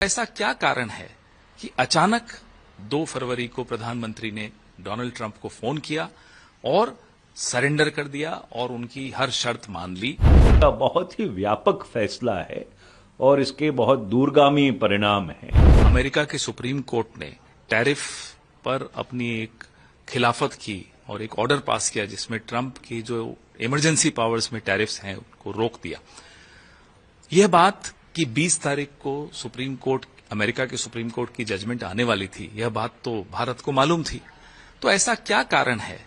ऐसा क्या कारण है कि अचानक 2 फरवरी को प्रधानमंत्री ने डोनाल्ड ट्रंप को फोन किया और सरेंडर कर दिया और उनकी हर शर्त मान ली। बहुत ही व्यापक फैसला है और इसके बहुत दूरगामी परिणाम हैं। अमेरिका के सुप्रीम कोर्ट ने टैरिफ पर अपनी एक खिलाफत की और एक ऑर्डर पास किया जिसमें ट्रंप की जो इमरजेंसी पावर्स में टैरिफ्स हैं उनको रोक दिया। यह बात कि 20 तारीख को सुप्रीम कोर्ट अमेरिका के सुप्रीम कोर्ट की जजमेंट आने वाली थी, यह बात तो भारत को मालूम थी। तो ऐसा क्या कारण है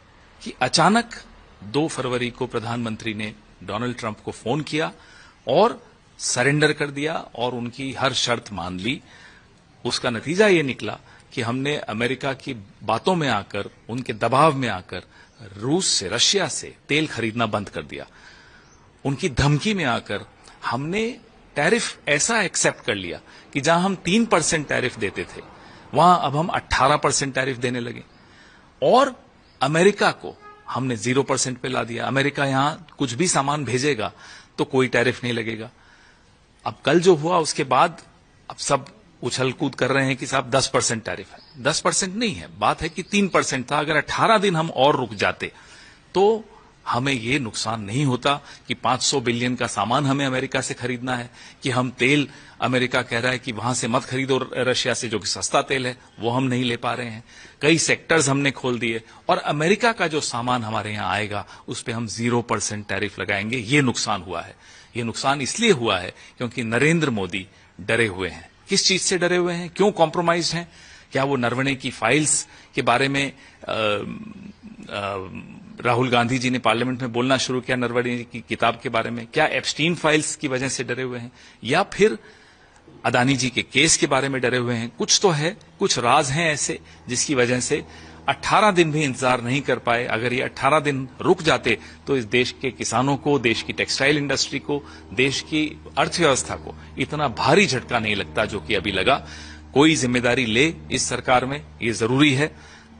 कि अचानक 2 फरवरी को प्रधानमंत्री ने डोनाल्ड ट्रंप को फोन किया और सरेंडर कर दिया और उनकी हर शर्त मान ली। उसका नतीजा ये निकला कि हमने अमेरिका की बातों में आकर, उनके दबाव में आकर रूस से, रशिया से तेल खरीदना बंद कर दिया। उनकी धमकी में आकर हमने टैरिफ ऐसा एक्सेप्ट कर लिया कि जहां हम 3% टैरिफ देते थे वहां अब हम 18% टैरिफ देने लगे और अमेरिका को हमने 0% पे ला दिया। अमेरिका यहां कुछ भी सामान भेजेगा तो कोई टैरिफ नहीं लगेगा। अब कल जो हुआ उसके बाद अब सब उछल कूद कर रहे हैं कि साहब 10% टैरिफ है। 10% नहीं है, बात है कि 3% था। अगर 18 दिन हम और रुक जाते तो हमें ये नुकसान नहीं होता कि 500 बिलियन का सामान हमें अमेरिका से खरीदना है, कि हम तेल अमेरिका कह रहा है कि वहां से मत खरीदो रशिया से, जो कि सस्ता तेल है वो हम नहीं ले पा रहे हैं। कई सेक्टर्स हमने खोल दिए और अमेरिका का जो सामान हमारे यहां आएगा उस पर हम 0% टैरिफ लगाएंगे। ये नुकसान हुआ है। ये नुकसान इसलिए हुआ है क्योंकि नरेंद्र मोदी डरे हुए हैं। किस चीज से डरे हुए हैं, क्यों कॉम्प्रोमाइज हैं? क्या वो नरवणे की फाइल्स के बारे में राहुल गांधी जी ने पार्लियामेंट में बोलना शुरू किया नरवणे की किताब के बारे में? क्या एप्स्टीन फाइल्स की वजह से डरे हुए हैं या फिर अदानी जी के केस के बारे में डरे हुए हैं? कुछ तो है, कुछ राज हैं ऐसे जिसकी वजह से 18 दिन भी इंतजार नहीं कर पाए। अगर ये 18 दिन रुक जाते तो इस देश के किसानों को, देश की टेक्सटाइल इंडस्ट्री को, देश की अर्थव्यवस्था को इतना भारी झटका नहीं लगता जो कि अभी लगा। कोई जिम्मेदारी ले इस सरकार में, ये जरूरी है।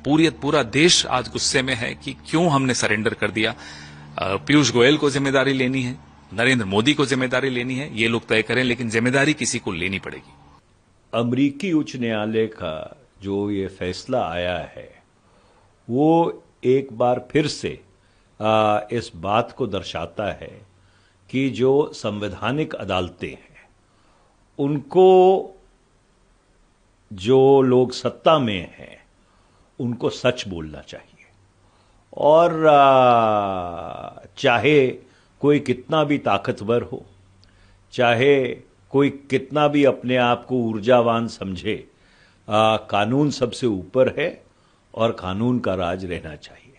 पूरा देश आज गुस्से में है कि क्यों हमने सरेंडर कर दिया। पीयूष गोयल को जिम्मेदारी लेनी है, नरेंद्र मोदी को जिम्मेदारी लेनी है, ये लोग तय करें, लेकिन जिम्मेदारी किसी को लेनी पड़ेगी। अमेरिकी उच्च न्यायालय का जो ये फैसला आया है वो एक बार फिर से इस बात को दर्शाता है कि जो संवैधानिक अदालतें हैं उनको, जो लोग सत्ता में हैं उनको सच बोलना चाहिए और चाहे कोई कितना भी ताकतवर हो, चाहे कोई कितना भी अपने आप को ऊर्जावान समझे, कानून सबसे ऊपर है और कानून का राज रहना चाहिए।